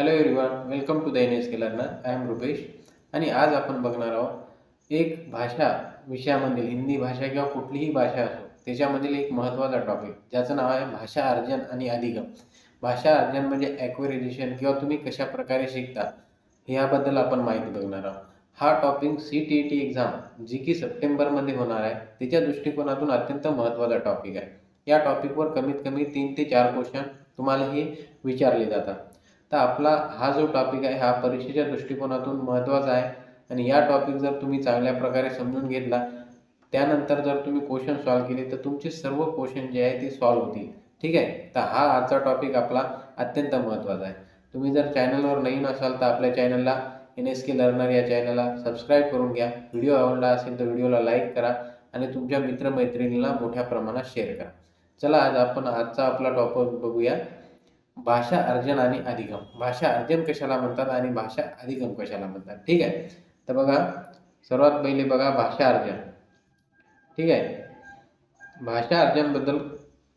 Hello everyone, welcome to the NSK learner. I am Rupesh आणि आज आपण बघणार आहोत एक भाषा विषयामधील हिंदी भाषा किंवा कुठलीही भाषा असो त्याच्यामधील एक महत्त्वाचा टॉपिक ज्याचं नाव आहे भाषा अर्जन आणि अधिगम. भाषा अर्जन म्हणजे ॲक्वेरिजेशन किंवा तुम्ही कशा प्रकारे शिकता ह्याबद्दल आपण माहिती बघणार आहोत. हा टॉपिक CTET एक्झाम जी की सप्टेंबरमध्ये होणार आहे त्याच्या दृष्टिकोनातून अत्यंत महत्त्वाचा टॉपिक आहे. या टॉपिकवर कमीत कमी 3 ते 4 क्वेश्चन तुम्हाला हे विचारले जातात. तर आपला हा जो टॉपिक आहे हा परीक्षेच्या दृष्टिकोनातून महत्त्वाचा आहे आणि या टॉपिक जर तुम्ही चांगल्या प्रकारे समजून घेतला त्यानंतर जर तुम्ही क्वेश्चन सॉल्व्ह केले तर तुमचे सर्व क्वेश्चन जे आहे ते सॉल्व्ह होतील. ठीक आहे. तर हा आजचा टॉपिक आपला अत्यंत महत्त्वाचा आहे. तुम्ही जर चॅनलवर नवीन असाल तर आपल्या चॅनलला NSK लर्नर या चॅनलला सबस्क्राईब करून घ्या. व्हिडिओ आवडला असेल तर व्हिडिओला लाईक करा आणि तुमच्या मित्रमैत्रिणींना मोठ्या प्रमाणात शेअर करा. चला आज आपण आजचा आपला टॉपिक बघूया. भाषा अर्जन आणि अधिगम. भाषा अर्जन कशाला म्हणतात आणि भाषा अधिगम कशाला म्हणतात. ठीक आहे. तर बघा, सर्वात पहिले बघा भाषा अर्जन. ठीक आहे. भाषा अर्जनबद्दल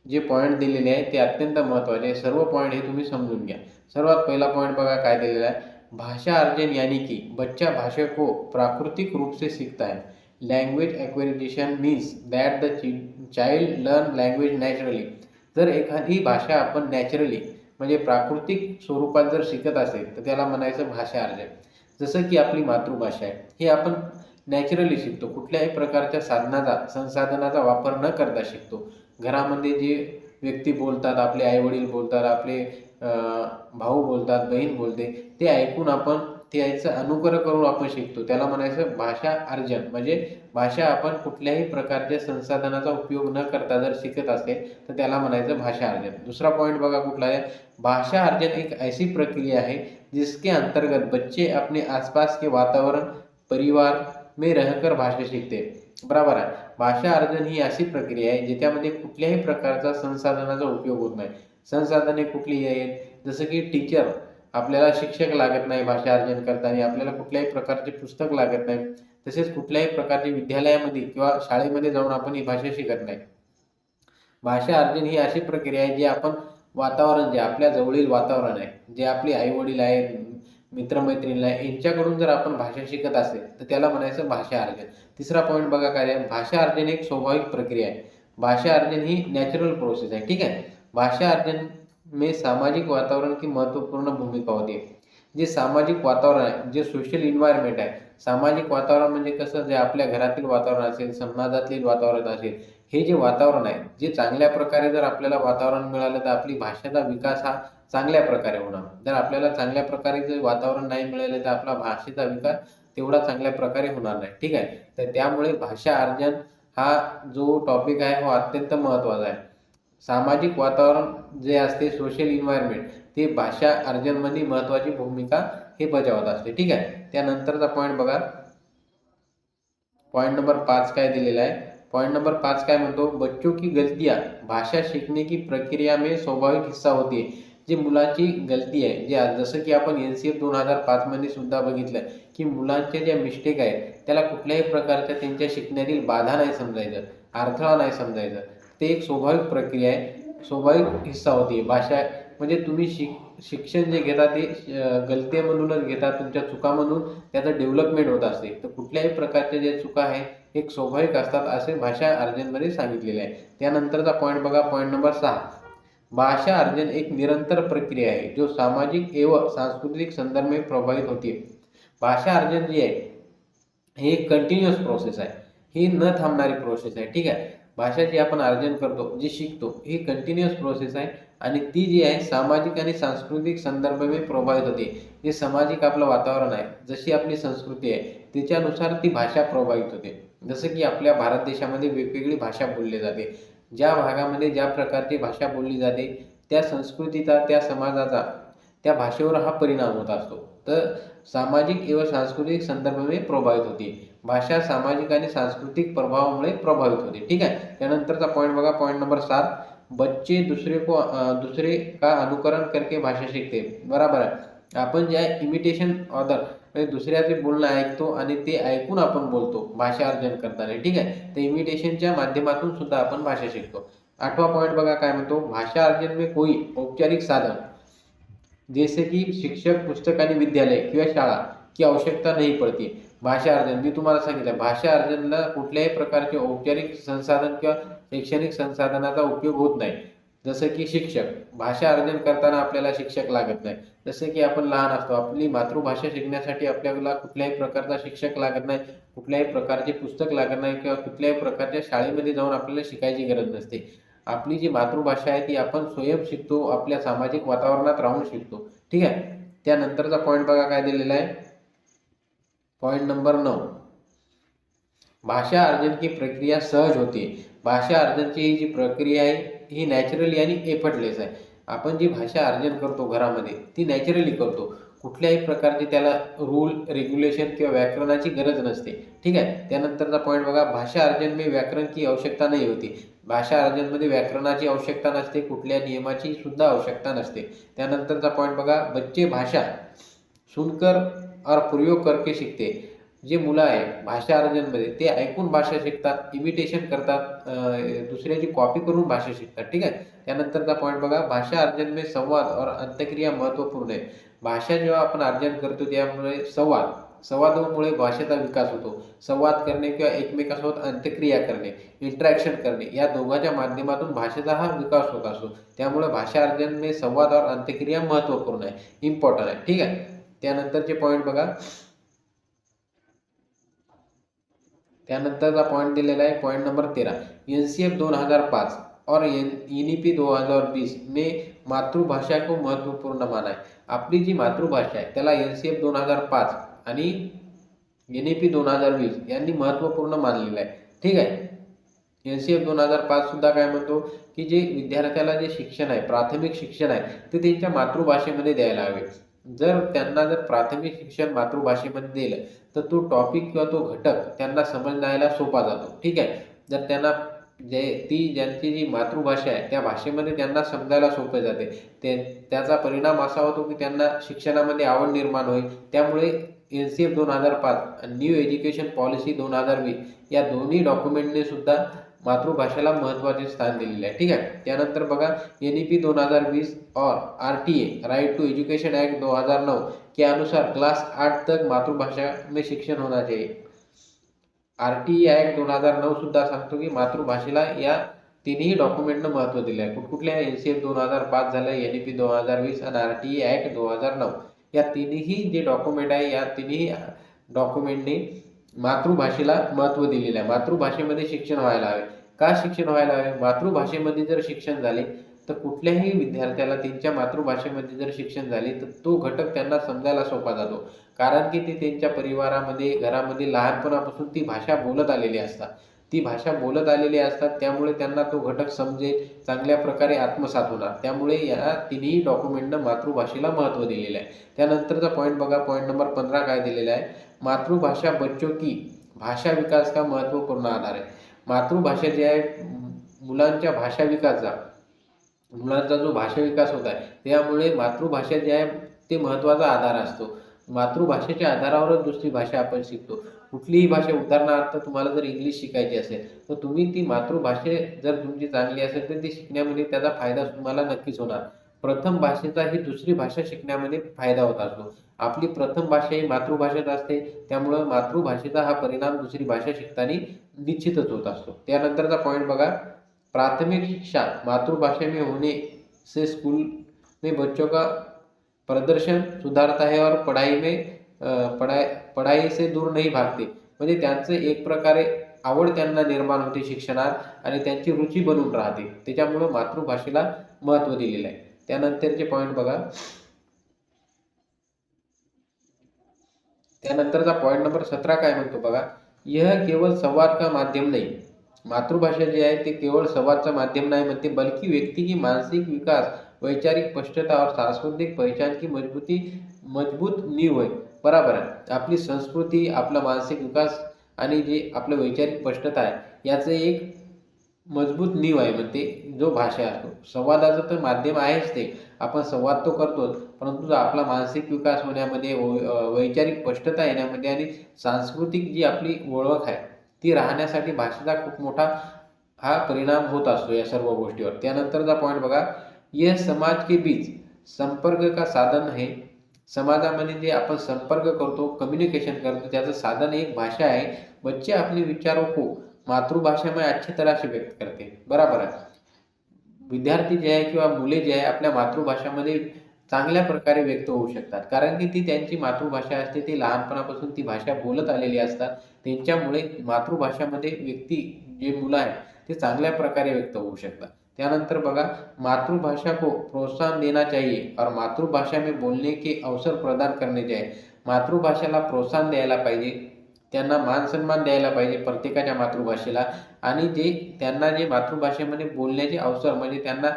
जे पॉईंट दिलेले आहे ते अत्यंत महत्त्वाचे आहे. सर्व पॉईंट हे तुम्ही समजून घ्या. सर्वात पहिला पॉईंट बघा काय दिलेला आहे. भाषा अर्जन यानी कि बच्चा भाषा को प्राकृतिक रूप से सीखता है. Language acquisition means that the child learn language naturally. जर एखादी भाषा आपण नॅचरली म्हणजे प्राकृतिक स्वरूपात जर शिकत असेल तर त्याला म्हणायचं भाषा अर्जन. जसं की आपली मातृभाषा आहे हे आपण नॅचरली शिकतो, कुठल्याही प्रकारच्या संसाधनाचा वापर न करता शिकतो. घरामध्ये जे व्यक्ती बोलतात, आपले आईवडील बोलतात, आपले भाऊ बोलतात, बहीण बोलते, ते ऐकून आपण त्याचं अनुकरण करून आपण शिकतो. त्याला म्हणायचं भाषा अर्जन. म्हणजे भाषा आपण कुठल्याही प्रकारच्या संसाधनाचा उपयोग न करता जर शिकत असेल तर त्याला म्हणायचं भाषा अर्जन. दुसरा पॉईंट बघा कुठला आहे. भाषा अर्जन एक ऐसी प्रक्रिया है जिसके अंतर्गत बच्चे अपने आसपास के वातावरण परिवार में रहकर भाषा शिकते. बरोबर आहे. भाषा अर्जन ही अशी प्रक्रिया आहे ज्याच्यामध्ये कुठल्याही प्रकारचा संसाधनाचा उपयोग होत नाही. संसाधने कुठली आहेत, जसं की टीचर, आपल्याला शिक्षक लागत नाही भाषा अर्जन करताना, आपल्याला कुठल्याही प्रकारचे पुस्तक लागत नाही, तसेच कुठल्याही प्रकारचे विद्यालयामध्ये किंवा शाळेमध्ये जाऊन आपण ही भाषा शिकत नाही. भाषा अर्जन ही अशी प्रक्रिया आहे जी आपण वातावरण, जे आपल्या जवळील वातावरण आहे, जे आपले आईवडील आहेत, मित्रमैत्रिणी आहे, यांच्याकडून जर आपण भाषा शिकत असेल तर त्याला म्हणायचं भाषा अर्जन. तिसरा पॉईंट बघा काय आहे. भाषा अर्जन एक स्वाभाविक प्रक्रिया आहे. भाषा अर्जन ही नॅचरल प्रोसेस आहे. ठीक आहे. भाषा अर्जन में सामाजिक वातावरण की महत्वपूर्ण भूमिका होती. जे सामाजिक वातावरण आहे, जे सोशल इन्व्हायरमेंट आहे, सामाजिक वातावरण म्हणजे कसं, जे आपल्या घरातील वातावरण असेल, समाजातील वातावरण असेल, हे जे वातावरण आहे, जे चांगल्या प्रकारे जर आपल्याला वातावरण मिळालं तर आपली भाषेचा विकास हा चांगल्या प्रकारे होणार. जर आपल्याला चांगल्या प्रकारे जर वातावरण नाही मिळालं तर आपला भाषेचा विकास तेवढा चांगल्या प्रकारे होणार नाही. ठीक आहे. तर त्यामुळे भाषा अर्जन हा जो टॉपिक आहे हो अत्यंत महत्त्वाचा आहे. सामाजिक वातावरण जे असते, सोशल इन्व्हायरमेंट, ते भाषा अर्जनमध्ये महत्त्वाची भूमिका हे बजावत असते. ठीक आहे. त्यानंतरचा पॉईंट बघा. पॉईंट नंबर 5 काय दिलेला आहे. पॉईंट नंबर 5 काय म्हणतो. बच्चों की गलतियां भाषा सीखने की प्रक्रिया में स्वाभाविक हिस्सा होती है. जी मुलांची गलती आहे, जे जसं की आपण NCF 2005 मध्ये सुद्धा बघितलं की मुलांच्या ज्या मिस्टेक आहेत त्याला कुठल्याही प्रकारच्या त्यांच्या शिकण्यातील बाधा नाही समजायचं, अडथळा नाही समजायचं. ते एक स्वाभाविक प्रक्रिया आहे, स्वाभाविक हिस्सा होती भाषा. म्हणजे तुम्ही शिक्षण जे घेता ते गलतीमधूनच घेता, तुमच्या चुकामधून त्याचं डेव्हलपमेंट होत असते. तर कुठल्याही प्रकारच्या ज्या चुका आहेत एक स्वाभाविक असतात असे भाषा अर्जनमध्ये सांगितलेले आहे. त्यानंतरचा पॉईंट बघा. Point number 6. भाषा अर्जन एक निरंतर प्रक्रिया है जो सामाजिक एवं सांस्कृतिक संदर्भ में प्रभावित होती है. भाषा अर्जन जी आहे ही एक कंटिन्युअस प्रोसेस आहे, ही न थांबणारी प्रोसेस आहे. ठीक आहे. भाषा जी आपण अर्जन करतो, जी शिकतो, ही कंटिन्युअस प्रोसेस आहे आणि ती जी आहे सामाजिक आणि सांस्कृतिक संदर्भ में प्रभावित होते. जे सामाजिक आपलं वातावरण आहे, जशी आपली संस्कृती आहे त्याच्यानुसार ती भाषा प्रभावित होते. जसं की आपल्या भारत देशामध्ये वेगवेगळी भाषा बोलली जाते. ज्या भागामध्ये ज्या प्रकारची भाषा बोलली जाते त्या संस्कृतीचा, त्या समाजाचा त्या भाषेवर हा परिणाम होत असतो. तर सामाजिक एवं सांस्कृतिक संदर्भ में प्रभावित होती. भाषा सामाजिक आणि सांस्कृतिक प्रभावामुळे प्रभावित होते. ठीक आहे. त्यानंतरचा पॉईंट बघा. Point number 7. बच्चे दूसरे का अनुकरण करके भाषा शिकते. बरोबर आहे. आपण जे इमिटेशन ऑदर म्हणजे दुसऱ्याचे बोलणं ऐकतो आणि ते ऐकून आपण बोलतो भाषा अर्जन करताना. ठीक आहे. तर इमिटेशनच्या माध्यमातून सुद्धा आपण भाषा शिकतो. 8वा पॉईंट बघा काय म्हणतो. भाषा अर्जन में कोई औपचारिक साधन जैसे की शिक्षक, पुस्तक आणि विद्यालय किंवा शाळा की आवश्यकता नाही पडते. भाषा अर्जन मी तुम्हाला सांगितलं, भाषा अर्जनला कुठल्याही प्रकारचे औपचारिक संसाधन किंवा शैक्षणिक संसाधनाचा उपयोग होत नाही. जसं की शिक्षक, भाषा अर्जन करताना आपल्याला शिक्षक लागत नाही. जसं की आपण लहान असतो, आपली मातृभाषा शिकण्यासाठी आपल्याला कुठल्याही प्रकारचा शिक्षक लागत नाही, कुठल्याही प्रकारचे पुस्तक लागत नाही किंवा कुठल्याही प्रकारच्या शाळेमध्ये जाऊन आपल्याला शिकायची गरज नसते. आपली जी मातृभाषा आहे ती आपण स्वयं शिकतो, आपल्या सामाजिक वातावरणात राहून शिकतो. ठीक आहे. त्यानंतरचा पॉईंट बघा काय दिलेला आहे. पॉईंट नंबर 9, भाषा अर्जन की प्रक्रिया सहज होते. भाषा अर्जनची ही जी प्रक्रिया आहे ही नॅचरली आणि एफर्टलेस आहे. आपण जी भाषा अर्जन करतो घरामध्ये ती नॅचरली करतो. कुठल्याही प्रकारची त्याला रूल, रेग्युलेशन किंवा व्याकरणाची गरज नसते. ठीक आहे. त्यानंतरचा पॉईंट बघा, भाषा अर्जन में व्याकरण की आवश्यकता नाही होती. भाषा अर्जनमध्ये व्याकरणाची आवश्यकता नसते, कुठल्या नियमाची सुद्धा आवश्यकता नसते. त्यानंतरचा पॉईंट बघा, बच्चे भाषा सुनकर और प्रयोग करके शिकते. जे मुलं आहे भाषा अर्जनमध्ये ते ऐकून भाषा शिकतात, इमिटेशन करतात, दुसऱ्याची कॉपी करून भाषा शिकतात. ठीक आहे. त्यानंतरचा पॉईंट बघा, भाषा अर्जन में संवाद और अंतक्रिया महत्त्वपूर्ण आहे. भाषा जेव्हा आपण अर्जन करतो त्यामुळे संवादामुळे भाषेचा विकास होतो. संवाद करणे किंवा एकमेकांसोबत अंत्यक्रिया करणे, इंटरॅक्शन करणे या दोघांच्या माध्यमातून भाषेचा हा विकास होत असतो. त्यामुळे भाषा अर्जन में संवाद और अंत्यक्रिया महत्त्वपूर्ण आहे, इम्पॉर्टंट आहे. ठीक आहे. त्यानंतरचे पॉईंट बघा, त्यानंतरचा पॉईंट दिलेला आहे पॉईंट नंबर 13, NCF 2005 और NEP 2020 में मातृभाषा को महत्त्वपूर्ण माना है. आपली जी मातृभाषा आहे त्याला NCF 2005 आणि NEP 2020 यांनी महत्त्वपूर्ण मानलेलं आहे. ठीक आहे. NCF 2005 सुद्धा काय म्हणतो की जे विद्यार्थ्याला जे शिक्षण आहे, प्राथमिक शिक्षण आहे ते त्यांच्या मातृभाषेमध्ये द्यायला हवे. जर प्राथमिक शिक्षण मातृभाषेमध्ये दिलं तर तो टॉपिक किंवा तो घटक त्यांना समजायला सोपा जातो. ठीक आहे. जर त्यांना ज्यांची जी मातृभाषा आहे त्या भाषेमध्ये त्यांना समजायला सोपे जाते, त्याचा परिणाम असा होतो की त्यांना शिक्षणामध्ये आवड निर्माण होईल. त्यामुळे NCF 2005 न्यू एज्युकेशन पॉलिसी 2020 या दोन्ही डॉक्युमेंटने सुद्धा मातृभाषेला महत्त्वाचे स्थान दिलेले आहे. ठीक आहे. त्यानंतर बघा, NEP 2020 और RTA right to education act 2009 के अनुसार क्लास 8 तक मातृभाषा में शिक्षण होना चाहिए. RTA ॲक्ट 2009 सुद्धा सांगतो की मातृभाषेला या तिन्ही डॉक्युमेंटनं महत्त्व दिलं आहे. कुठल्या NCF 2005 झालं, NEP 2020 आणि RTA ॲक्ट 2009 या तिन्ही जे डॉक्युमेंट आहे या तिन्ही डॉक्युमेंटने मातृभाषेला महत्त्व दिलेलं आहे. मातृभाषेमध्ये शिक्षण व्हायला हवे. का शिक्षण व्हायला हवे? मातृभाषेमध्ये जर शिक्षण झाले तर कुठल्याही विद्यार्थ्याला त्यांच्या मातृभाषेमध्ये जर शिक्षण झाले तर तो घटक त्यांना समजायला सोपा जातो. कारण की ते त्यांच्या परिवारामध्ये, घरामध्ये लहानपणापासून ती भाषा बोलत आलेली असतात. त्यामुळे त्यांना तो घटक समजेल, चांगल्या प्रकारे आत्मसात होणार. त्यामुळे या तिन्ही डॉक्युमेंटनं मातृभाषेला महत्त्व दिलेलं आहे. त्यानंतरचा पॉईंट बघा, पॉईंट नंबर 15 काय दिलेला आहे, मातृभाषा बच्चों की भाषा विकास का महत्त्वपूर्ण आधार आहे. मातृभाषा जी आहे मुलांचा जो भाषा विकास होत आहे त्यामुळे मातृभाषा जी आहे ते महत्त्वाचा आधार असतो. मातृभाषेच्या आधारावरच दुसरी भाषा आपण शिकतो. कुठलीही भाषा, उदाहरणार्थ तुम्हाला जर इंग्लिश शिकायची असेल तर तुम्ही ती मातृभाषा जर तुमची चांगली असेल तर ती शिकण्यामध्ये त्याचा फायदा तुम्हाला नक्कीच होणार. प्रथम भाषेचा ही दुसरी भाषा शिकण्यामध्ये फायदा होत असतो. आपली प्रथम भाषा ही मातृभाषेत असते, त्यामुळं मातृभाषेचा हा परिणाम दुसरी भाषा शिकताना निश्चितच होत असतो. त्यानंतरचा पॉईंट बघा, प्राथमिक शिक्षा मातृभाषा में होने से स्कूल में बच्चों का प्रदर्शन सुधारता है और पढ़ाई से दूर नहीं भागते. म्हणजे त्यांचं एक प्रकारे आवड त्यांना निर्माण होते शिक्षणात आणि त्यांची रुची बनून राहते. त्याच्यामुळे मातृभाषेला महत्त्व दिलेलं आहे. त्यानंतरचे पॉईंट बघा, त्यानंतरचा पॉईंट नंबर 17 काय म्हणतो बघा, यह केवळ संवाद का माध्यम नहीं. मातृभाषा जी आहे ते केवळ संवादचा माध्यम नाही म्हणते, बल्कि व्यक्ति की मानसिक विकास, वैचारिक स्पष्टता और सांस्कृतिक पहचान की मजबूत नींव आहे. बरोबर आहे. आपली संस्कृती, आपला मानसिक विकास आणि जे आपलं वैचारिक स्पष्टता आहे याचं एक मजबूत नींव आहे म्हणते जो भाषा असतो. संवादाचं तर माध्यम आहेच ते, आपण संवाद तो करतोच, परंतु आपला मानसिक विकास होण्यामध्ये, वैचारिक स्पष्टता येण्यामध्ये आणि सांस्कृतिक जी आपली ओळख आहे ती राहण्यासाठी भाषेचा खूप मोठा हा परिणाम होत असतो या सर्व गोष्टीवर. त्यानंतरचा पॉईंट बघा, यह समाज के बीच संपर्क का साधन है. समाजामध्ये जे आपण संपर्क करतो, कम्युनिकेशन करतो, त्याचं साधन एक भाषा है. बच्चे अपने विचारों को मातृभाषा में अच्छी तरह से व्यक्त करते. बराबर आहे. विद्यार्थी जे आहे किंवा मुले जे आहे आपल्या मातृभाषामध्ये चांगल्या प्रकारे व्यक्त होऊ शकतात. कारण की ती त्यांची मातृभाषा असते. ते लहानपणापासून ती भाषा बोलत आलेली असतात. त्यांच्यामुळे मातृभाषामध्ये व्यक्ती जे मुलं आहेत ते चांगल्या प्रकारे व्यक्त होऊ शकतात. त्यानंतर बघा, मातृभाषा को प्रोत्साहन देना चाहिए और मातृभाषा में बोलने के अवसर प्रदान करने चाहिए. मातृभाषेला प्रोत्साहन द्यायला पाहिजे, त्यांना मान-सन्मान द्यायला पाहिजे प्रत्येकाच्या मातृभाषेला. आणि त्यांना जे मातृभाषेमध्ये बोलण्याचे अवसर म्हणजे त्यांना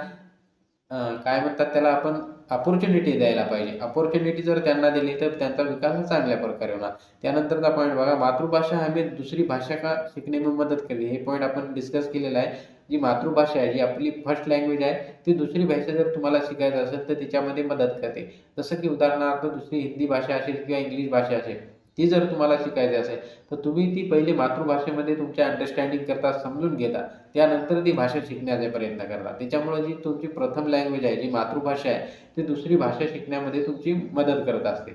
काय म्हणतात त्याला आपण अपॉर्च्युनिटी द्यायला पाहिजे. अपॉर्च्युनिटी जर त्यांना दिली तर त्यांचा विकास चांगल्या प्रकारे होणार. त्यानंतरचा पॉईंट बघा, मातृभाषा हमें दुसरी भाषा का सीखने में मदत करते. हे पॉईंट आपण डिस्कस केलेला आहे. जी मातृभाषा आहे, जी आपली फर्स्ट लँग्वेज आहे, ती दुसरी भाषा जर तुम्हाला शिकायचं असेल तर त्याच्यामध्ये मदत करते. जसं की उदाहरणार्थ दुसरी हिंदी भाषा असेल किंवा इंग्लिश भाषा असेल, ती जर तुम्हाला शिकायची असेल तर तुम्ही ती पहिले मातृभाषेमध्ये तुमच्या अंडरस्टँडिंग करता, समजून घेता, त्यानंतर ती भाषा शिकण्याचा प्रयत्न करता. त्याच्यामुळे जी तुमची प्रथम लँग्वेज आहे, जी मातृभाषा आहे, ती दुसरी भाषा शिकण्यामध्ये तुमची मदत करत असते.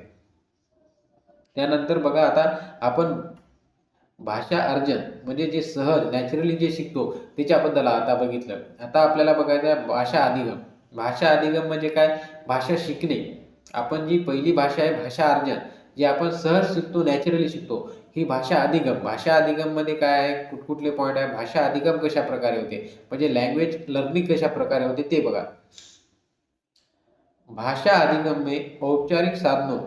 त्यानंतर बघा, आता आपण भाषा अर्जन म्हणजे जे सहज नॅचरली जे शिकतो त्याच्याबद्दल आता बघितलं. आता आपल्याला बघायचं आहे भाषा अधिगम. भाषा अधिगम म्हणजे काय? भाषा शिकणे. आपण जी पहिली भाषा आहे भाषा अर्जन, जे आपण सहज शिकतो, नॅचरली शिकतो, ही भाषा अधिगम. भाषा अधिगममध्ये काय आहे, कुठकुठले पॉईंट आहे, भाषा अधिगम कशा प्रकारे होते, म्हणजे लँग्वेज लर्निंग कशा प्रकारे होते ते बघा. भाषा अधिगम में औपचारिक साधनों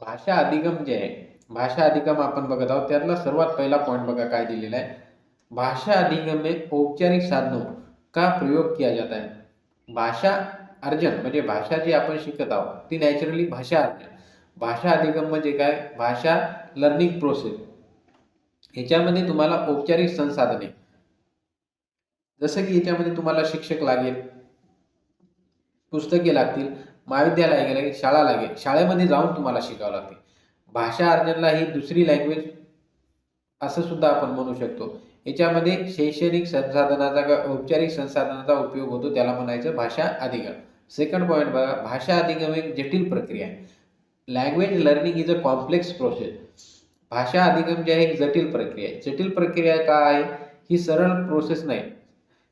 भाषा अधिगम जे आहे, भाषा अधिगम आपण बघत आहोत. त्यातला सर्वात पहिला पॉईंट बघा काय दिलेला आहे. भाषा अधिगम में औपचारिक साधनों का प्रयोग किया जाता है. भाषा अर्जन म्हणजे भाषा जी आपण शिकत आहोत ती नॅचरली भाषा अर्जन. भाषा अधिगम म्हणजे काय? भाषा लर्निंग प्रोसेस. ह्याच्यामध्ये तुम्हाला औपचारिक संसाधने, जसं की याच्यामध्ये तुम्हाला शिक्षक लागेल, पुस्तके लागतील, महाविद्यालय लागेल, शाळा लागेल, शाळेमध्ये जाऊन तुम्हाला शिकावं लागते. भाषा अर्जनला ही दुसरी लँग्वेज असं सुद्धा आपण म्हणू शकतो. याच्यामध्ये शैक्षणिक संसाधनाचा का औपचारिक संसाधनाचा उपयोग होतो, त्याला म्हणायचं भाषा अधिगम. सेकंड पॉईंट बघा, भाषा अधिगम एक जटिल प्रक्रिया आहे. Language learning is a complex process. भाषा अधिगम जी आहे एक जटिल प्रक्रिया आहे. जटिल प्रक्रिया काय आहे? ही सरळ प्रोसेस नाही.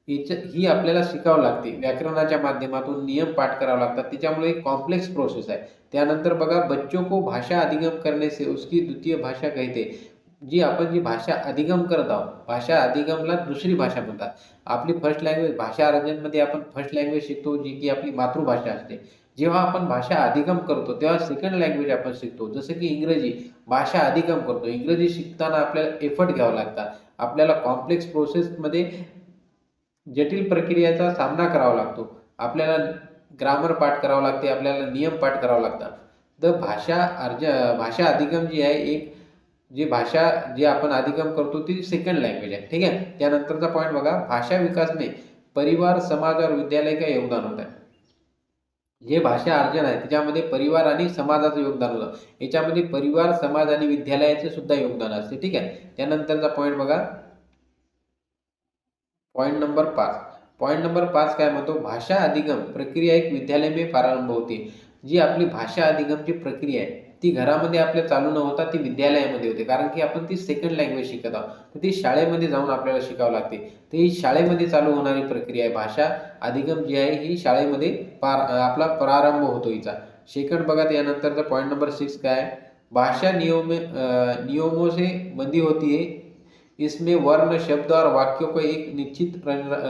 ही आपल्याला शिकावं लागते. व्याकरणाच्या माध्यमातून नियम पाठ करावे लागतात. त्याच्यामुळे एक कॉम्प्लेक्स प्रोसेस आहे. त्यानंतर बघा, बच्चों को भाषा अधिगम करने से उसकी द्वितीय भाषा कहते. जी भाषा अधिगम करत आहोत, भाषा अधिगमला दुसरी भाषा म्हणतात. आपली फर्स्ट लँग्वेज भाषा अर्जनमध्ये आपण फर्स्ट लँग्वेज शिकतो, जी की आपली मातृभाषा असते. जेव्हा आपण भाषा अधिगम करतो तेव्हा सेकंड लँग्वेज आपण शिकतो. जसं की इंग्रजी भाषा अधिगम करतो. इंग्रजी शिकताना आपल्याला एफर्ट घ्यावा लागतात. आपल्याला कॉम्प्लेक्स प्रोसेसमध्ये जटिल प्रक्रियेचा सामना करावा लागतो. आपल्याला ग्रामर पाठ करावं लागते, आपल्याला नियम पाठ करावं लागतात. तर भाषा अधिगम जी आहे, एक जी भाषा जी आपण अधिगम करतो ती सेकंड लँग्वेज आहे. ठीक आहे. त्यानंतरचा पॉईंट बघा, भाषा विकास में परिवार, समाज और विद्यालय का योगदान होत आहे. जे भाषा अर्जन आहे त्याच्यामध्ये परिवार आणि समाजाचं योगदान होतं. याच्यामध्ये परिवार, समाज आणि विद्यालयाचे सुद्धा योगदान असते. ठीक आहे. त्यानंतरचा पॉईंट बघा, पॉइंट नंबर 5. पॉइंट नंबर 5 काय म्हणतो? भाषा अधिगम प्रक्रिया एक विद्यालय में प्रारंभ होते. जी आपली भाषा अधिगमची प्रक्रिया आहे ती घरामध्ये आपल्या चालू न होता ती विद्यालयामध्ये होते. कारण की आपण ती सेकंड लँग्वेज शिकत आहोत, तर ती शाळेमध्ये जाऊन आपल्याला शिकावं लागते. तर ही शाळेमध्ये चालू होणारी प्रक्रिया आहे. भाषा अधिगम जी आहे ही शाळेमध्ये आपला प्रारंभ होतो हिचा. सेकंड बघा. त्यानंतरचा पॉईंट नंबर 6 काय? भाषा नियमों से बंदी होती है. इसमें वर्ण, शब्द और वाक्यों को एक निश्चित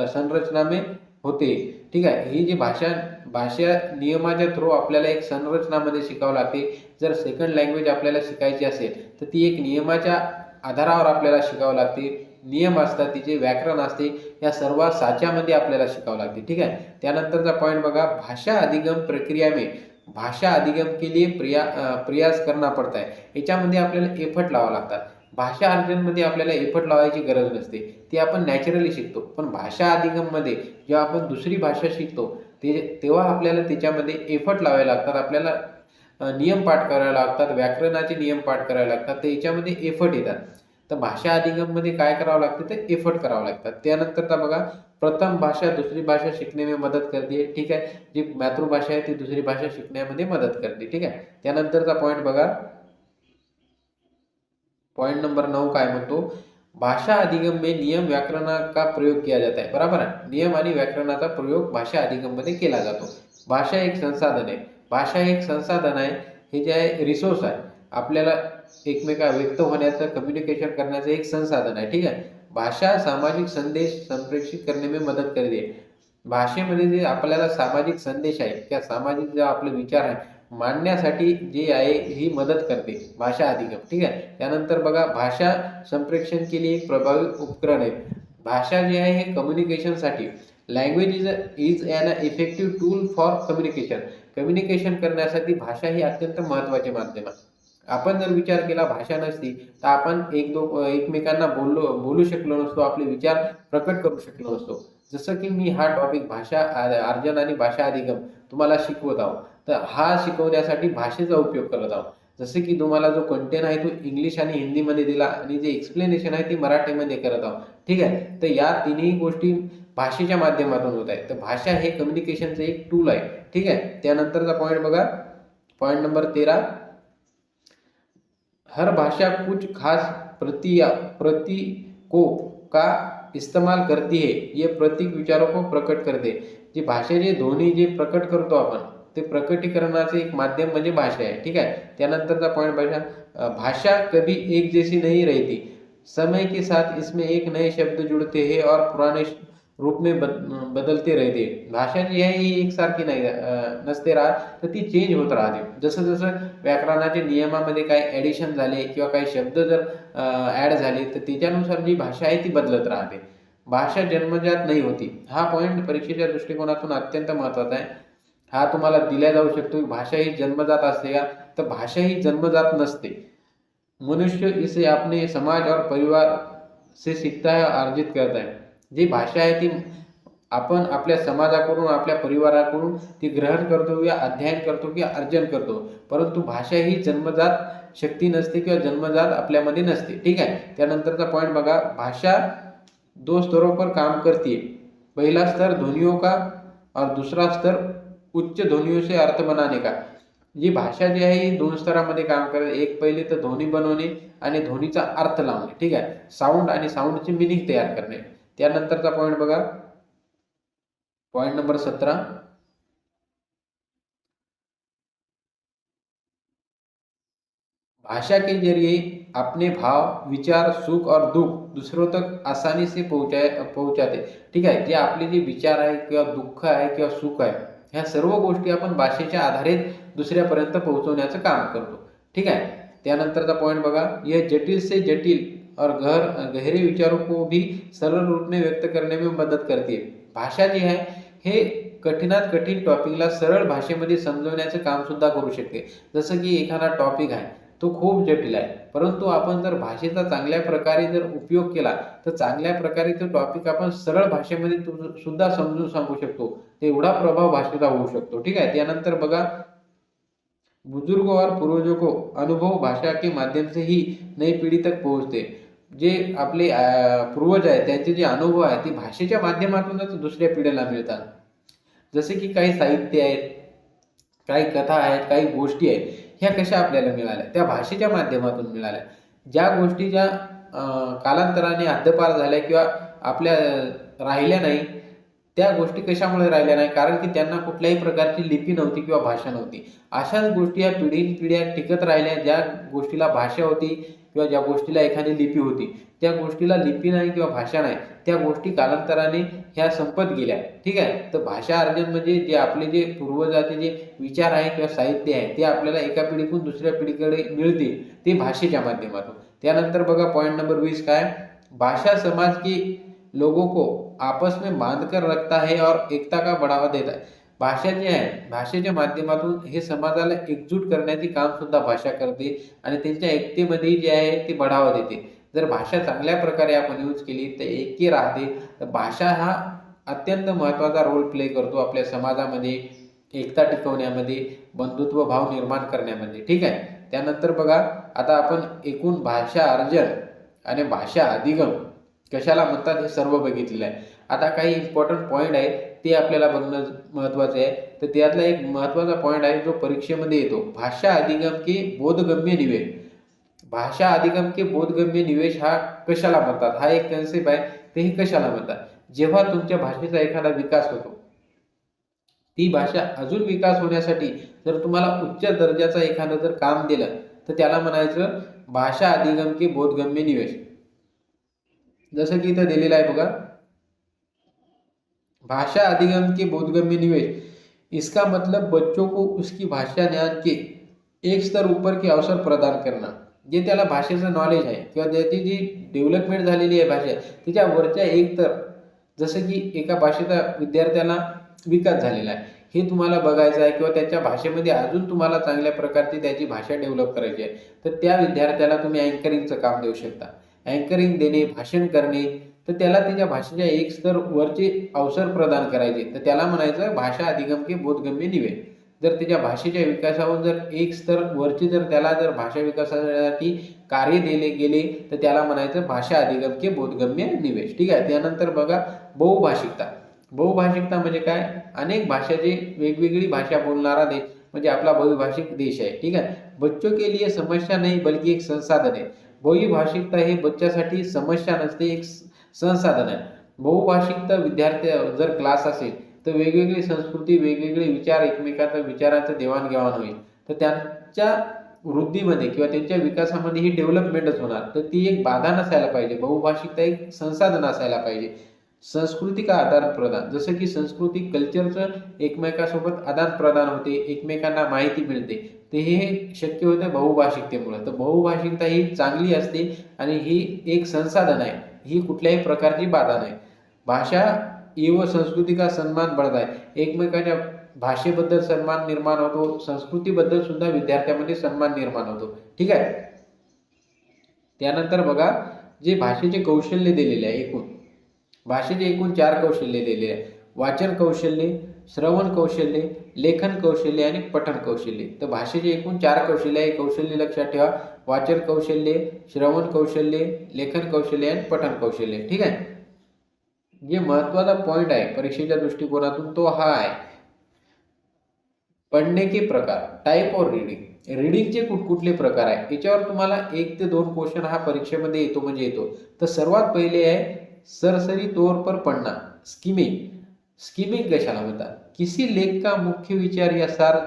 संरचना में होते. ठीक आहे. ही जी भाषा नियमाच्या थ्रू आपल्याला एक संरचनामध्ये शिकावं लागते. जर सेकंड लँग्वेज आपल्याला शिकायची असेल तर ती एक नियमाच्या आधारावर आपल्याला शिकावं लागते. नियम असतात, तिचे व्याकरण असते, या सर्व साच्यामध्ये आपल्याला शिकावं लागते. ठीक आहे. त्यानंतरचा पॉईंट बघा, भाषा अधिगम प्रक्रिया में भाषा अधिगम के लिए प्रयास करना पडता है. याच्यामध्ये आपल्याला एफर्ट लावावं लागतात. भाषा अर्जनमध्ये आपल्याला एफर्ट लावायची गरज नसते, ती आपण नॅचरली शिकतो. पण भाषा अधिगममध्ये जेव्हा आपण दुसरी भाषा शिकतो तेव्हा आपल्याला त्याच्यामध्ये एफर्ट लावावे लागतात. आपल्याला नियम पाठ करावे लागतात, व्याकरणाचे नियम पाठ करावे लागतात, तर याच्यामध्ये एफर्ट येतात. तर भाषा अधिगममध्ये काय करावं लागतं, तर एफर्ट करावं लागतात. त्यानंतरचा बघा, प्रथम भाषा दुसरी भाषा सीखने में मदद करती है, ठीक आहे. जी मातृभाषा आहे ती दुसरी भाषा शिकण्यामध्ये मदत करते, ठीक आहे. त्यानंतरचा पॉईंट बघा, पॉइंट नंबर 9 काय म्हणतो, भाषा अधिगम में नियम व्याकरण का प्रयोग किया जाता है. बरोबर आहे, नियम आणि व्याकरणाचा प्रयोग भाषा अधिगम मध्ये केला जातो. भाषा एक संसाधन आहे. भाषा एक संसाधन आहे, हे जे आहे रिसोर्स आहे, आपल्याला एकमेका व्यक्त होण्याचं, कम्युनिकेशन करण्याचं एक संसाधन आहे, ठीक आहे. भाषा सामाजिक संदेश संप्रेषित करणे में मदत करते. भाषेमध्ये जे आपल्याला सामाजिक संदेश आहे किंवा सामाजिक जे आपले विचार आहे मांडण्यासाठी जे आहे ही मदत करते भाषा अधिगम, ठीक आहे. त्यानंतर बघा, भाषा संप्रेषण के लिए एक प्रभावी उपकरण आहे. भाषा जे आहे हे कम्युनिकेशनसाठी, language is an effective tool for communication. Communication करण्यासाठी भाषा ही अत्यंत महत्त्वाचे माध्यम आहे. आपण जर विचार केला भाषा नसती तर आपण एकमेकांना बोलू शकलो नसतो, आपले विचार प्रकट करू शकलो नसतो. जसं की मी हा टॉपिक भाषा अर्जन आणि भाषा अधिगम तुम्हाला शिकवत आहोत, तर हा शिकवण्यासाठी भाषेचा उपयोग करत आहोत. जसे की तुम्हाला जो कंटेंट आहे तो इंग्लिश आणि हिंदीमध्ये दिला आणि जे एक्सप्लेनेशन आहे ती मराठीमध्ये करत आहोत, ठीक आहे. तर या तिन्ही गोष्टी भाषेच्या माध्यमातून होत आहेत. तर भाषा हे कम्युनिकेशनचं एक टूल आहे, ठीक आहे. त्यानंतरचा पॉईंट बघा, पॉईंट नंबर 13, हर भाषा कुछ खास प्रतीकों का इस्तेमाल करती है. ये प्रतीक विचारों को प्रकट करते. जी भाषेचे ध्वनी जे प्रकट करतो आपण, ते प्रकटीकरणाचे एक माध्यम म्हणजे भाषा आहे, ठीक आहे. त्यानंतरचा पॉईंट भाषा कभी एक जैसी नहीं रहती. समय के साथ इसमें एक नए शब्द जुड़ते हैं और पुराने रूप में बदलते रहते. भाषा जी आहे ही एकसारखी नाही नसते राहत, तर ती चेंज होत राहते. जसं जसं व्याकरणाच्या नियमामध्ये काही ॲडिशन झाले किंवा काही शब्द जर ॲड झाले तर त्याच्यानुसार जी भाषा आहे ती बदलत राहते. भाषा जन्मजात नाही होती. हा पॉईंट परीक्षेच्या दृष्टिकोनातून अत्यंत महत्त्वाचा आहे. हा तुम्हाला दिला जाऊ शकतो. भाषा ही जन्मजात असते का, तर भाषा ही जन्मजात नसते. मनुष्य इसे अपने समाज और परिवार से सीखता है, अर्जित करता है. जी भाषा आहे ती आपण आपल्या समाजाकडून, आपल्या परिवाराकडून ती ग्रहण करतो किंवा अध्ययन करतो किंवा अर्जन करतो. परंतु भाषा ही जन्मजात शक्ती नसते किंवा जन्मजात आपल्यामध्ये नसते, ठीक आहे. त्यानंतरचा पॉईंट बघा, भाषा 2 स्तरों पर काम करती है. पहला स्तर ध्वनियों का और दूसरा स्तर उच्च ध्वनियों से अर्थ बनाने का. जी भाषा जी आहे ही 2 स्तरामध्ये काम करते. एक पहिले तर ध्वनी बनवणे आणि ध्वनीचा अर्थ लावणे, ठीक आहे. साऊंड आणि साऊंडची मिनिंग तयार करणे. त्यानंतरचा पॉईंट बघा, पॉईंट नंबर 17, भाषा के जरिए अपने भाव, विचार, सुख और दुःख दूसरों तक आसानी से पहुंचाते, ठीक आहे. जे आपले जे विचार आहे किंवा दुःख आहे किंवा सुख आहे, ह्या सर्व गोष्टी आपण भाषेच्या आधारे दुसऱ्यापर्यंत पोहोचवण्याचं काम करतो, ठीक आहे. त्यानंतरचा पॉईंट बघा, यह जटिल से जटिल और गहरे विचारों को भी सरल रूप में व्यक्त करने में मदत करते. भाषा जी आहे हे कठीणात कठीण टॉपिकला सरळ भाषेमध्ये समजवण्याचं काम सुद्धा करू शकते. जसं की एखादा टॉपिक आहे तो खूप जटिल आहे, परंतु आपण जर भाषेचा चांगल्या प्रकारे जर उपयोग केला तर चांगल्या प्रकारे तो टॉपिक आपण सरळ भाषेमध्ये सुद्धा समजून सांगू शकतो. एवढा प्रभाव भाषेचा होऊ शकतो, ठीक आहे. त्यानंतर बघा, बुजुर्गों और पूर्वजों को अनुभव भाषा के माध्यम से ही नई पिढी तक पोहोचते. जे आपले पूर्वज आहेत त्यांचे जे अनुभव आहेत ते भाषेच्या माध्यमातूनच दुसऱ्या पिढीला मिळतात. जसे की काही साहित्य आहेत, काही कथा आहेत, काही गोष्टी आहेत, ह्या कशा आपल्याला मिळाल्या, त्या भाषेच्या माध्यमातून मिळाल्या. ज्या गोष्टी ज्या कालांतराने हद्दपार झाल्या किंवा आपल्या राहिल्या नाही, त्या गोष्टी कशामुळे राहिल्या नाही, कारण की त्यांना कुठल्याही प्रकारची लिपी नव्हती किंवा भाषा नव्हती. अशाच गोष्टी या पिढीनपिढ्या टिकत राहिल्या. ज्या गोष्टीला भाषा होती किंवा ज्या गोष्टीला एखादी लिपी होती, त्या गोष्टीला लिपी नाही किंवा भाषा नाही, त्या गोष्टी कालांतराने ह्या संपत गेल्या, ठीक आहे. तर भाषा अर्जन म्हणजे जे आपले जे पूर्वजाचे जे विचार आहे किंवा साहित्य आहे ते आपल्याला एका पिढीकडून दुसऱ्या पिढीकडे मिळते, ते भाषेच्या माध्यमातून. त्यानंतर बघा, पॉईंट नंबर 20 काय, भाषा समाज के लोगों को आपस में बांधकर रखता है और एकता का बढ़ावा देता है. भाषा जी आहे, भाषेच्या माध्यमातून हे समाजाला एकजूट करण्याचे काम सुद्धा भाषा करते आणि त्यांच्या एकतेमध्ये जे आहे ते बढ़ावा देते. जर भाषा चांगल्या प्रकारे आपण यूज केली तर एकी राहते. तर भाषा हा अत्यंत महत्त्वाचा रोल प्ले करतो आपल्या समाजामध्ये, एकता टिकवण्यामध्ये, बंधुत्व भाव निर्माण करण्यामध्ये, ठीक आहे. त्यानंतर बघा, आता आपण एकूण भाषा अर्जन आणि भाषा अधिगम कशाला म्हणतात हे सर्व बघितलेलं आहे. आता काही इम्पॉर्टंट पॉईंट आहे ते आपल्याला बघणं महत्त्वाचं आहे. तर त्यातला एक महत्त्वाचा पॉईंट आहे जो परीक्षेमध्ये येतो, भाषा अधिगम के बोधगम्य निवेश. भाषा अधिगम के बोधगम्य निवेश हा कशाला म्हणतात, हा एक कन्सेप्ट आहे. ते हे कशाला म्हणतात, जेव्हा तुमच्या भाषेचा एखादा विकास होतो, ती भाषा अजून विकास होण्यासाठी जर तुम्हाला उच्च दर्जाचा एखादं जर काम दिलं तर त्याला म्हणायचं भाषा अधिगम के बोधगम्य निवेश. जसं की इथं दिलेलं आहे बघा, भाषा अधिगम के बोधगम्य निवेश, इसका मतलब बच्चों को उसकी भाषा ज्ञान के एक स्तर ऊपर के अवसर प्रदान करना. जे त्याला भाषेचं नॉलेज आहे किंवा त्याची जी डेव्हलपमेंट झालेली आहे भाषा, त्याच्या वरच्या एक तर, जसं की एका भाषेचा विद्यार्थ्याला विकास झालेला आहे हे तुम्हाला बघायचं आहे किंवा त्याच्या भाषेमध्ये अजून तुम्हाला चांगल्या प्रकारची त्याची भाषा डेव्हलप करायची आहे, तर त्या विद्यार्थ्याला तुम्ही अँकरिंगचं काम देऊ शकता. अँकरिंग देणे, भाषण करणे, तर त्याला त्याच्या भाषेच्या एक स्तर वरचे अवसर प्रदान करायचे, तर त्याला म्हणायचं भाषा अधिगम के बोधगम्य निवेश. जर त्याच्या भाषेच्या विकासावर जर एक स्तर वरचे जर त्याला जर भाषा विकासासाठी कार्य दिले गेले तर त्याला म्हणायचं भाषा अधिगम के बोधगम्य निवेश. ठीक आहे. त्यानंतर बघा बहुभाषिकता. बहुभाषिकता म्हणजे काय, अनेक भाषेची वेगवेगळी भाषा बोलणारा देश म्हणजे आपला बहुभाषिक देश आहे. ठीक आहे. बच्चों के लिए समस्या नाही बल्कि एक संसाधन आहे. बहुभाषिकता हे बच्च्यासाठी समस्या नसते, एक संसाधन आहे. बहुभाषिकता विद्यार्थी जर क्लास असेल तर वेगवेगळी संस्कृती, वेगवेगळे विचार, एकमेकांच्या विचारांचं देवाणघेवाण होईल, तर त्यांच्या वृद्धीमध्ये किंवा त्यांच्या विकासामध्ये ही डेव्हलपमेंटच होणार. तर ती एक बाधा नसायला पाहिजे, बहुभाषिकता एक संसाधन असायला पाहिजे. संस्कृती का आदान प्रदान, जसं की संस्कृती कल्चरचं एकमेकांसोबत आदान प्रदान होते, एकमेकांना माहिती मिळते, ते हे शक्य होतं बहुभाषिकतेमुळे. तर बहुभाषिकता ही चांगली असते आणि ही एक संसाधन आहे, ही कुठल्याही प्रकारची बाधा नाही. भाषा एव संस्कृती का सन्मान बढ़ता है, एकमेकांच्या भाषेबद्दल सन्मान निर्माण होतो, संस्कृतीबद्दल सुद्धा विद्यार्थ्यांमध्ये सन्मान निर्माण होतो. ठीक आहे. त्यानंतर बघा, जे भाषेचे कौशल्य दिलेले आहे, एकूण भाषेचे एकूण 4 कौशल्य दिलेले आहे. वाचन कौशल्य, श्रवण कौशल्य, लेखन कौशल्य आणि पठण कौशल्य. तर भाषेचे एकूण 4 कौशल्य आहे. कौशल्य लक्षात ठेवा, वाचन कौशल्य, श्रवण कौशल्य, लेखन कौशल्य आणि पठण कौशल्य. ठीक आहे. जे महत्त्वाचा पॉईंट आहे परीक्षेच्या दृष्टिकोनातून तो हा आहे, पढ़ने के प्रकार, टाइप और रीडिंग. रीडिंगचे कुठकुठले प्रकार आहे याच्यावर तुम्हाला 1 ते 2 क्वेश्चन हा परीक्षेमध्ये येतो म्हणजे येतो. तर सर्वात पहिले आहे सरसरी तौर पर पढ़ना, स्किमिंग. स्किमिंग कशाला म्हणतात, किसी लेख का मुख्य विचार या सार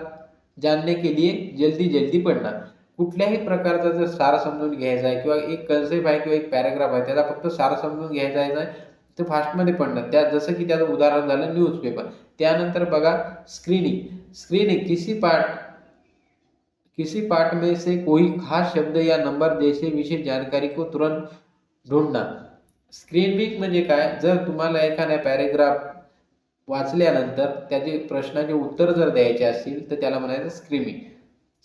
जानने के लिए जल्दी जल्दी पढ़ना. कुठल्याही प्रकारचा जर सार समजून घ्यायचा आहे किंवा एक कन्सेप्ट आहे किंवा एक पॅराग्राफ आहे त्याला फक्त सार समजून घ्यायचा आहे तर फास्टमध्ये पडणं, त्या जसं की त्याचं उदाहरण झालं न्यूजपेपर. त्यानंतर बघा स्क्रीनिंग. स्क्रीनिंग किसी पार्ट में से कोई खास शब्द या नंबर जैसे विशेष जानकारी को तुरंत ढूंढना. स्क्रीनिंग म्हणजे काय, जर तुम्हाला एखादा पॅरेग्राफ वाचल्यानंतर त्याचे प्रश्नाचे उत्तर जर द्यायचे असतील तर त्याला म्हणायचं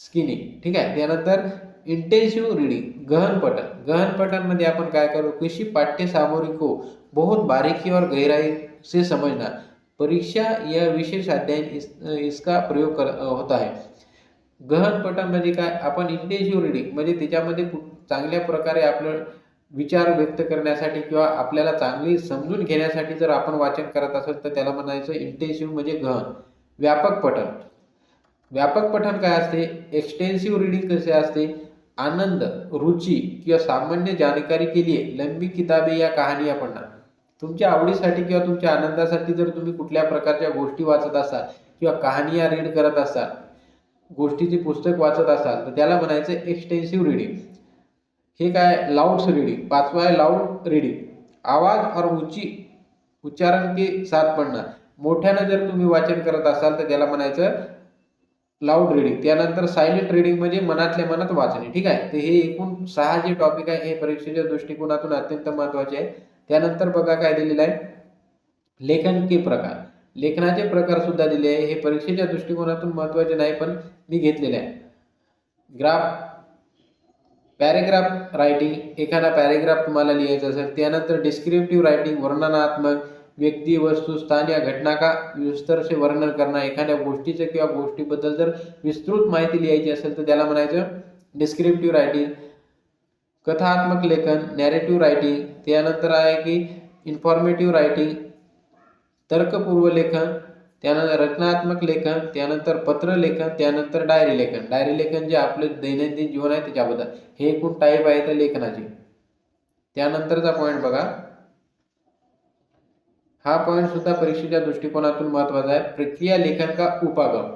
स्किनिंग. ठीक आहे. त्यानंतर इंटेन्सिव्ह रीडिंग, गहन पठन. गहन पठन मध्ये आपण काय करू, किसी पाठ्य सामग्री को बहुत बारीकी और गहराई से समझना. परीक्षा या विशेष अध्ययन इसका प्रयोग होता है. गहन पठन म्हणजे काय, आपण इंटेन्सिव्ह रीडिंग म्हणजे त्याच्यामध्ये चांगल्या प्रकारे आपलं विचार व्यक्त करण्यासाठी किंवा आपल्याला चांगली समजून घेण्यासाठी जर आपण वाचन करत असेल तर त्याला म्हणायचं इंटेन्सिव्ह म्हणजे गहन. व्यापक पठन. व्यापक पठन काय असते, एक्सटेन्सिव्ह रीडिंग कसे असते, आनंद, रुचि किंवा सामान्य जानकारी के लिए लंबी किताबें या कहानियां पढ़ना. तुमच्या आवडीसाठी किंवा तुमच्या आनंदासाठी जर तुम्ही कुठल्या प्रकारच्या गोष्टी वाचत असाल किंवा कहानिया रीड करत असाल, गोष्टीची पुस्तक वाचत असाल तर त्याला म्हणायचं एक्सटेन्सिव्ह रीडिंग. हे काय, लाउड रीडिंग. 5वां आहे लाउड रीडिंग, आवाज और उच्चारण के साथ पढ़ना. मोठ्यानं जर तुम्ही वाचन करत असाल तर त्याला म्हणायचं लाऊड रीडिंग. त्यानंतर सायलेंट रीडिंग म्हणजे मनातल्या मनात वाचणे. ठीक आहे. तर हे एकूण 6 जे टॉपिक आहे हे परीक्षेच्या दृष्टिकोनातून अत्यंत महत्त्वाचे आहे. त्यानंतर बघा काय दिलेलं आहे, लेखन के प्रकार. लेखनाचे प्रकार सुद्धा दिले आहे. हे परीक्षेच्या दृष्टिकोनातून महत्त्वाचे नाही पण मी घेतलेले आहे. पॅरेग्राफ रायटिंग, एखादा पॅरेग्राफ तुम्हाला लिहायचा असेल. त्यानंतर डिस्क्रिप्टिव्ह रायटिंग, वर्णनात्मक, व्यक्ती, वस्तू, स्थान या घटना का विस्तार से वर्णन करना. एखाद्या गोष्टीचं किंवा गोष्टीबद्दल जर विस्तृत माहिती लिहायची असेल तर त्याला म्हणायचं डिस्क्रिप्टिव्ह रायटिंग. कथात्मक लेखन, नॅरेटिव्ह रायटिंग, त्यानंतर आहे की इन्फॉर्मेटिव्ह रायटिंग, तर्कपूर्व लेखन, त्यानंतर रचनात्मक लेखन, त्यानंतर पत्र लेखन, त्यानंतर डायरी लेखन. डायरी लेखन जे आपले दैनंदिन जीवन आहे त्याच्याबद्दल. हे एकूण टाईप आहे त्या लेखनाची. त्यानंतरचा पॉईंट बघा, हा पॉईंट सुद्धा परीक्षेच्या दृष्टिकोनातून महत्त्वाचा आहे. प्रक्रिया लेखन का उपागम,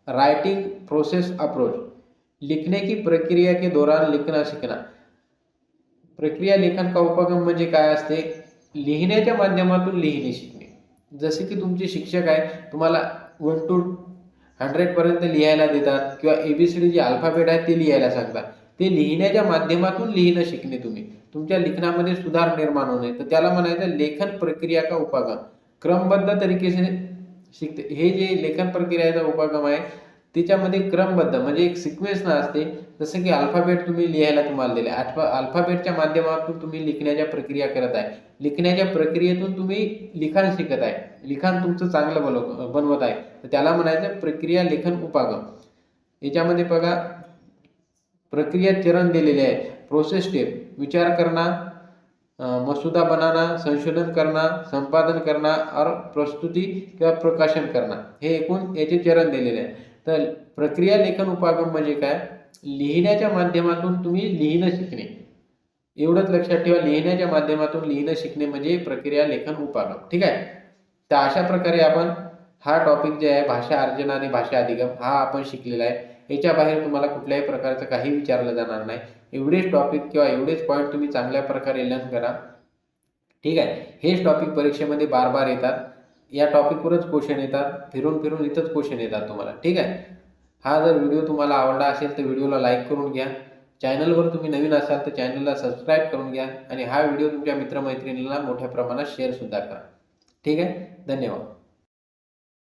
राइटिंग प्रोसेस अप्रोच, लिखने की प्रक्रिया के दौरान लिखना सीखना. प्रक्रिया लेखन का उपागम म्हणजे काय असते? लिहिण्याच्या माध्यमातून लिहिणे शिकणे. जसे की तुमचे शिक्षक आहे, तुम्हाला 1 to 100 पर्यंत लिहायला देतात किंवा ABCD जे अल्फाबेट आहे ते लिहायला सांगतात. ते लिहिण्याच्या माध्यमातून लिहिणं शिकणे तुम्ही. तुमच्या लिखाणामध्ये सुधार निर्माण होणे, तर त्याला म्हणायचं लेखन प्रक्रिया का उपागम. क्रमबद्ध तरीकेने शिकते. हे जे लेखन प्रक्रियेचा उपागम आहे त्याच्यामध्ये क्रमबद्ध म्हणजे एक सिक्वेन्स असते. जसं की अल्फाबेट तुम्ही लिहायला तुम्हाला दिले, अल्फाबेटच्या माध्यमातून तुम्ही लिखण्याच्या प्रक्रिया करत आहे. लिखण्याच्या प्रक्रियेतून तुम्ही लिखाण शिकत आहे, लिखाण तुमचं चांगलं बनवत आहे, तर त्याला म्हणायचं प्रक्रिया लेखन उपागम. याच्यामध्ये बघा प्रक्रिया चरण दिलेले आहे. प्रोसेस स्टेप, विचार करना, मसुदा बनाना, संशोधन करना, संपादन करना और प्रस्तुती किंवा प्रकाशन करना. हे एकूण याचे चरण दिलेले आहे. तर प्रक्रिया लेखन उपागम म्हणजे काय? लिहिण्याच्या माध्यमातून तुम्ही लिहिणं शिकणे. एवढंच लक्षात ठेवा, लिहिण्याच्या माध्यमातून लिहिणं शिकणे म्हणजे प्रक्रिया लेखन उपागम. ठीक आहे. तर अशा प्रकारे आपण हा टॉपिक जे आहे भाषा अर्जन आणि भाषा अधिगम हा आपण शिकलेला आहे. याच्या बाहेर तुम्हाला कुठल्याही प्रकारचं काही विचारलं जाणार नाही. एवढेच टॉपिक किंवा एवढेच पॉईंट तुम्ही चांगल्या प्रकारे लर्न करा. ठीक आहे. हेच टॉपिक परीक्षेमध्ये बार बार येतात. या टॉपिकवरच क्वेश्चन येतात, फिरून फिरून इथंच क्वेश्चन येतात तुम्हाला. ठीक आहे. हा जर व्हिडिओ तुम्हाला आवडला असेल तर व्हिडिओला लाईक करून घ्या. चॅनलवर तुम्ही नवीन असाल तर चॅनलला सबस्क्राईब करून घ्या आणि हा व्हिडिओ तुमच्या मित्रमैत्रिणींना मोठ्या प्रमाणात शेअर सुद्धा करा. ठीक आहे. धन्यवाद.